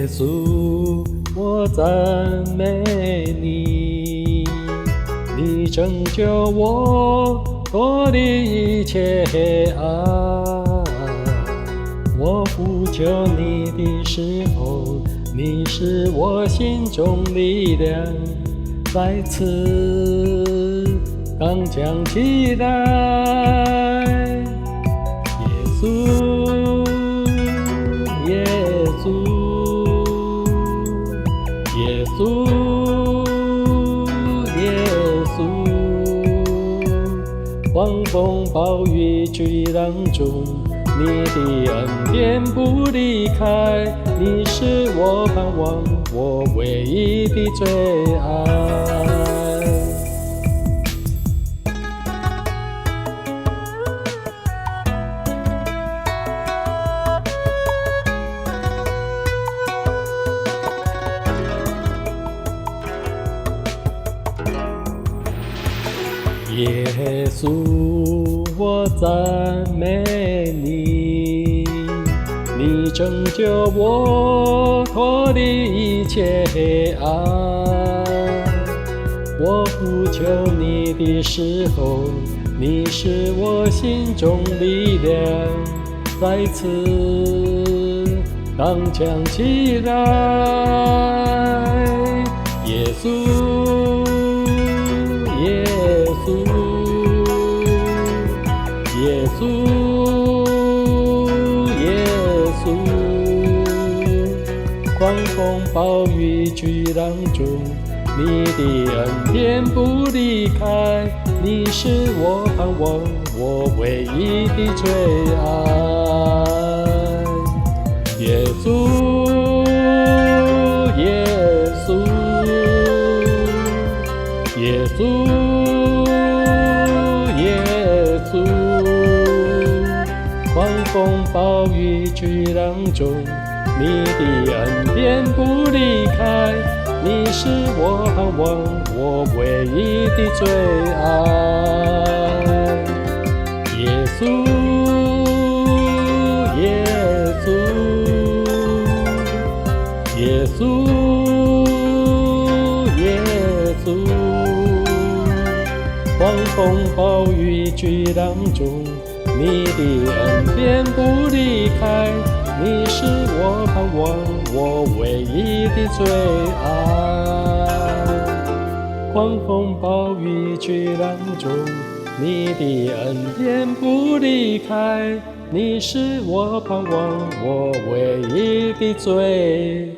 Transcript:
稣，我赞美你，你拯救我脱离一切黑暗。我呼求你的时候，你是我心中力量，再次刚强起来。耶稣，耶稣，耶稣，耶稣，狂风暴雨巨浪中，你的恩典不离开，你是我盼望，我唯一的最爱。耶稣，我赞美你，你拯救我脱离一切黑暗。我呼求你的时候，你是我心中力量，再次刚强起来。耶稣，耶稣，耶稣，耶稣，狂风暴雨巨浪中，你的恩典不离开，你是我盼望，我唯一的最爱。耶稣，耶稣，耶稣，耶稣，狂风暴雨巨浪中，你的恩典不离开，你是我盼望，我唯一的最爱。耶稣，耶稣，耶稣，耶稣，狂风暴雨巨浪中，你的恩典不离开，你是我盼望，我唯一的最爱。狂风暴雨巨浪中，你的恩典不离开，你是我盼望，我唯一的最